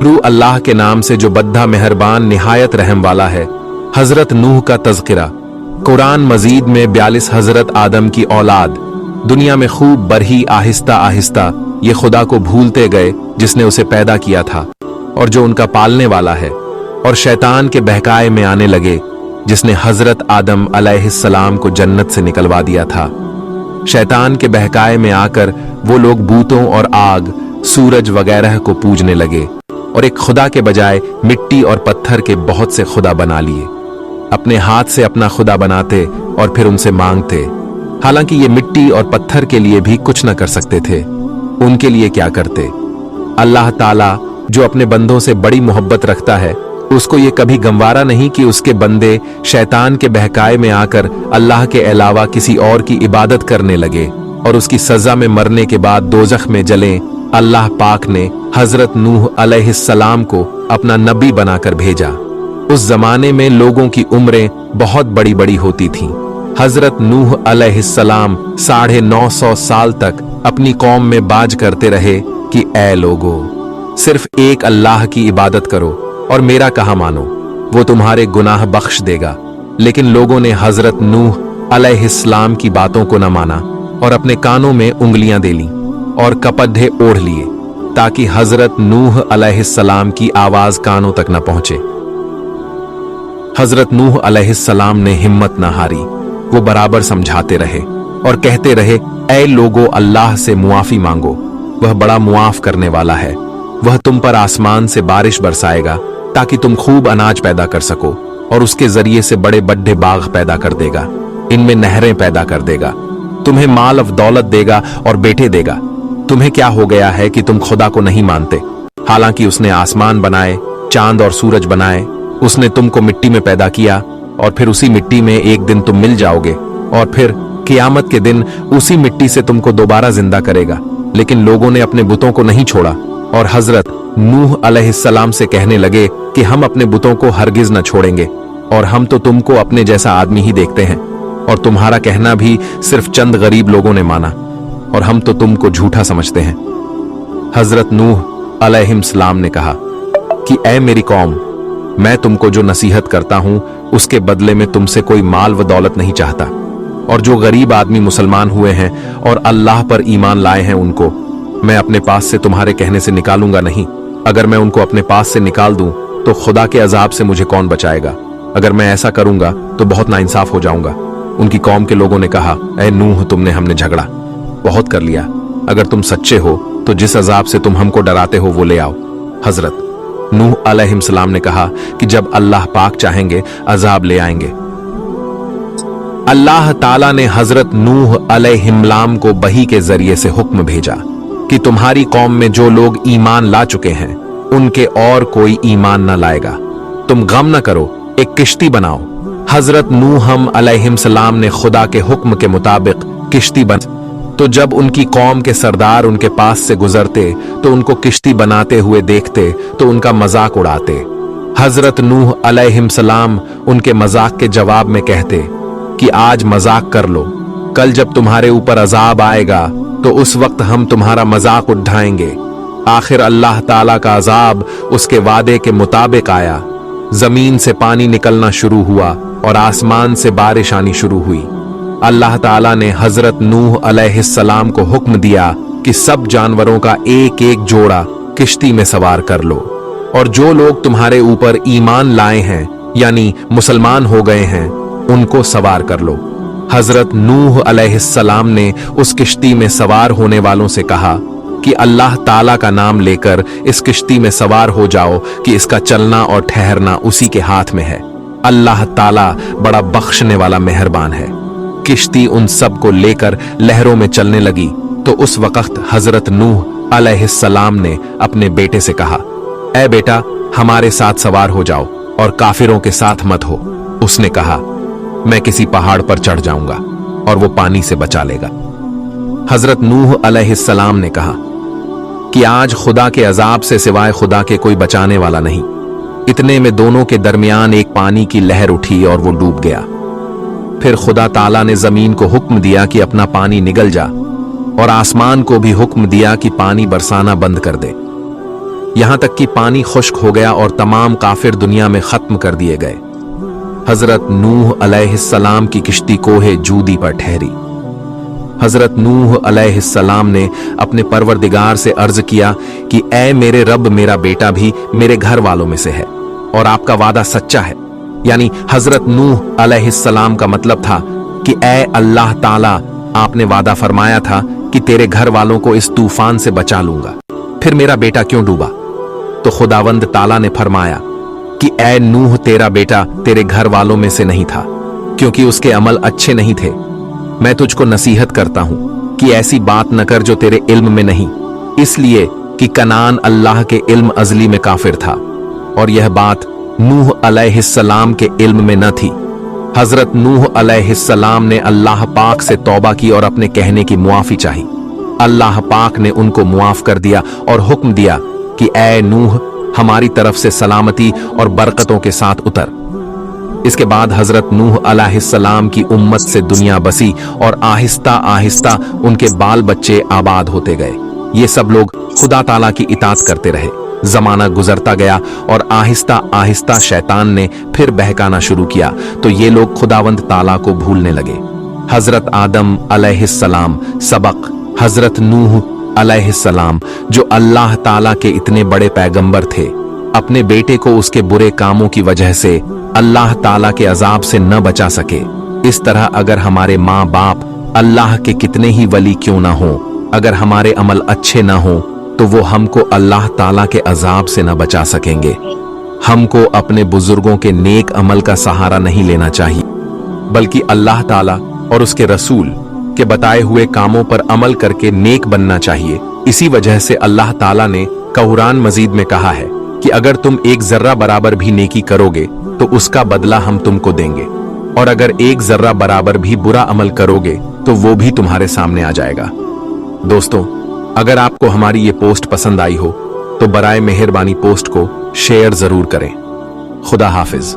रू अल्लाह के नाम से जो बद्दा मेहरबान निहायत रहम वाला है। हजरत नूह का तज़किरा। कुरान मजीद में 42 हजरत आदम की औलाद दुनिया में खूब बढ़ी, आहिस्ता आहिस्ता ये खुदा को भूलते गए जिसने उसे पैदा किया था और जो उनका पालने वाला है, और शैतान के बहकाए में आने लगे जिसने हजरत आदम अलैहिस्सलाम को जन्नत से निकलवा दिया था। शैतान के बहकाए में आकर वो लोग बूतों और आग, सूरज वगैरह को पूजने लगे और एक खुदा के बजाय मिट्टी और पत्थर के बहुत से खुदा बना लिए। अपने हाथ से अपना खुदा बनाते और फिर उनसे मांगते, हालांकि ये मिट्टी और पत्थर के लिए भी कुछ न कर सकते थे। उनके लिए क्या करते? अल्लाह ताला जो अपने बंदों से बड़ी मोहब्बत रखता है, उसको ये कभी गंवारा नहीं कि उसके बंदे शैतान के बहकाए में आकर अल्लाह के अलावा किसी और की इबादत करने लगे और उसकी सजा में मरने के बाद दोजख में जलें। अल्लाह पाक ने हजरत नूह अलैहिस्सलाम को अपना नबी बनाकर भेजा। उस जमाने में लोगों की उम्रें बहुत बड़ी बड़ी होती थीं। हजरत नूह अलैहिस्सलाम 950 साल तक अपनी कौम में बाज करते रहे कि ऐ लोगो, सिर्फ एक अल्लाह की इबादत करो और मेरा कहा मानो, वो तुम्हारे गुनाह बख्श देगा। लेकिन लोगों ने हजरत नूह अलैहिस्सलाम की बातों को न माना और अपने कानों में उंगलियां दे लीं और कपड़े ओढ़ लिए ताकि हजरत नूह अलैहिस्सलाम की आवाज कानों तक न पहुंचे। हजरत नूह अलैहिस्सलाम ने हिम्मत न हारी। वो बराबर समझाते रहे और कहते रहे, ऐ लोगो, अल्लाह से मुआफी मांगो, वह बड़ा मुआफ करने वाला है। वह तुम पर आसमान से बारिश बरसाएगा ताकि तुम खूब अनाज पैदा कर सको और उसके जरिए से बड़े बड़े बाग पैदा कर देगा, इनमें नहरें पैदा कर देगा, तुम्हें माल अव दौलत देगा और बेटे देगा। तुम्हें क्या हो गया है कि तुम खुदा को नहीं मानते? हालांकि उसने आसमान बनाए, चांद और सूरज बनाए, उसने तुमको मिट्टी में पैदा किया और फिर उसी मिट्टी में एक दिन तुम मिल जाओगे और फिर कियामत के दिन उसी मिट्टी से तुमको दोबारा जिंदा करेगा। लेकिन लोगों ने अपने बुतों को नहीं छोड़ा और हजरत नूह अलैहिस्सलाम से कहने लगे कि हम अपने बुतों को हरगिज न छोड़ेंगे और हम तो तुमको अपने जैसा आदमी ही देखते हैं और तुम्हारा कहना भी सिर्फ चंद गरीब लोगों ने माना और हम तो तुमको झूठा समझते हैं। हजरत नूह अलैहिस्सलाम ने कहा कि ऐ मेरी कौम, मैं तुमको जो नसीहत करता हूं उसके बदले में तुमसे कोई माल व दौलत नहीं चाहता, और जो गरीब आदमी मुसलमान हुए हैं और अल्लाह पर ईमान लाए हैं उनको मैं अपने पास से तुम्हारे कहने से निकालूंगा नहीं। अगर मैं उनको अपने पास से निकाल दूं तो खुदा के अजाब से मुझे कौन बचाएगा? अगर मैं ऐसा करूंगा तो बहुत नाइंसाफ हो जाऊंगा। उनकी कौम के लोगों ने कहा, ऐ नूह, तुमने हमने झगड़ा बहुत कर लिया। अगर तुम सच्चे हो तो जिस अजाब से तुम हमको डराते हो वो ले आओ। हजरत नूह अलैहिस्सलाम ने कहा कि जब अल्लाह पाक चाहेंगे अजाब ले आएंगे। अल्लाह ताला ने हजरत नूह अलैहिस्सलाम को वही के जरिए से हुक्म भेजा कि तुम्हारी कौम में जो लोग ईमान ला चुके हैं उनके और कोई ईमान न लाएगा। तुम गम न करो, एक किश्ती बनाओ। हजरत नूह अलैहिस्सलाम ने खुदा के हुक्म के मुताबिक किश्ती बना। तो जब उनकी कौम के सरदार उनके पास से गुजरते तो उनको किश्ती बनाते हुए देखते तो उनका मजाक उड़ाते। हजरत नूह अलैहिस्सलाम उनके मजाक के जवाब में कहते कि आज मजाक कर लो, कल जब तुम्हारे ऊपर अजाब आएगा तो उस वक्त हम तुम्हारा मजाक उठाएंगे। आखिर अल्लाह ताला का अजाब उसके वादे के मुताबिक आया। जमीन से पानी निकलना शुरू हुआ और आसमान से बारिश आनी शुरू हुई। अल्लाह ताला ने हजरत नूह अलैहिस्सलाम को हुक्म दिया कि सब जानवरों का एक एक जोड़ा किश्ती में सवार कर लो और जो लोग तुम्हारे ऊपर ईमान लाए हैं यानी मुसलमान हो गए हैं उनको सवार कर लो। हजरत नूह अलैहिस्सलाम ने उस किश्ती में सवार होने वालों से कहा कि अल्लाह ताला का नाम लेकर इस किश्ती में सवार हो जाओ कि इसका चलना और ठहरना उसी के हाथ में है। अल्लाह ताला बड़ा बख्शने वाला मेहरबान है। किश्ती उन सब को लेकर लहरों में चलने लगी तो उस वक्त हजरत नूह अलैहिस्सलाम ने अपने बेटे से कहा, ऐ बेटा, हमारे साथ सवार हो जाओ और काफिरों के साथ मत हो। उसने कहा, मैं किसी पहाड़ पर चढ़ जाऊंगा और वो पानी से बचा लेगा। हजरत नूह अलैहिस्सलाम ने कहा कि आज खुदा के अजाब से सिवाय खुदा के कोई बचाने वाला नहीं। इतने में दोनों के दरमियान एक पानी की लहर उठी और वो डूब गया। फिर खुदा ताला ने जमीन को हुक्म दिया कि अपना पानी निगल जा और आसमान को भी हुक्म दिया कि पानी बरसाना बंद कर दे। यहां तक कि पानी खुश्क हो गया और तमाम काफिर दुनिया में खत्म कर दिए गए। हजरत नूह अलैहिस्सलाम की किश्ती कोहे जूदी पर ठहरी। हजरत नूह अलैहिस्सलाम ने अपने परवरदिगार से अर्ज किया कि ऐ मेरे रब, मेरा बेटा भी मेरे घर वालों में से है और आपका वादा सच्चा है। यानी हजरत नूह अलैहिस्सलाम का मतलब था कि ऐ अल्लाह ताला, आपने वादा फरमाया था कि तेरे घर वालों को इस तूफान से बचा लूंगा, फिर मेरा बेटा क्यों डूबा? तो खुदावंद ताला ने फरमाया कि ऐ नूह, तेरा बेटा तेरे घर वालों में से नहीं था, क्योंकि उसके अमल अच्छे नहीं थे। मैं तुझको नसीहत करता हूं कि ऐसी बात न कर जो तेरे इल्म में नहीं, इसलिए कि कनान अल्लाह के इल्म अजली में काफिर था और यह बात नूह अलैहिस्सलाम के इल्म में न थी। हजरत नूह अलैहिस्सलाम ने अल्लाह पाक से तौबा की और अपने कहने की मुआफी चाही। अल्लाह पाक ने उनको मुआफ कर दिया और हुक्म दिया कि ऐ नूह, हमारी तरफ से सलामती और बरकतों के साथ उतर। इसके बाद हजरत नूह अलैहिस्सलाम की उम्मत से दुनिया बसी और आहिस्ता आहिस्ता उनके बाल बच्चे आबाद होते गए। ये सब लोग खुदा ताला की इताअत करते रहे। जमाना गुजरता गया और आहिस्ता आहिस्ता शैतान ने फिर बहकाना शुरू किया, तो ये लोग खुदावंद ताला को भूलने लगे। हजरत आदम अलैहिस्सलाम सबक, हजरत नूह अलैहिस्सलाम जो अल्लाह ताला के इतने बड़े पैगंबर थे, अपने बेटे को उसके बुरे कामों की वजह से अल्लाह ताला के अजाब से न बचा सके। इस तरह अगर हमारे माँ बाप अल्लाह के कितने ही वली क्यों ना हो, अगर हमारे अमल अच्छे ना हो, तो वो हमको अल्लाह ताला के अजाब से न बचा सकेंगे। हमको अपने बुजुर्गों के नेक अमल का सहारा नहीं लेना चाहिए, बल्कि अल्लाह ताला और उसके रसूल के बताए हुए कामों पर अमल करके नेक बनना चाहिए। इसी वजह से अल्लाह ताला ने कुरान मजीद में कहा है कि अगर तुम एक जर्रा बराबर भी नेकी करोगे तो उसका बदला हम तुमको देंगे, और अगर एक जर्रा बराबर भी बुरा अमल करोगे तो वो भी तुम्हारे सामने आ जाएगा। दोस्तों, अगर आपको हमारी ये पोस्ट पसंद आई हो तो बराए मेहरबानी पोस्ट को शेयर जरूर करें। खुदा हाफिज।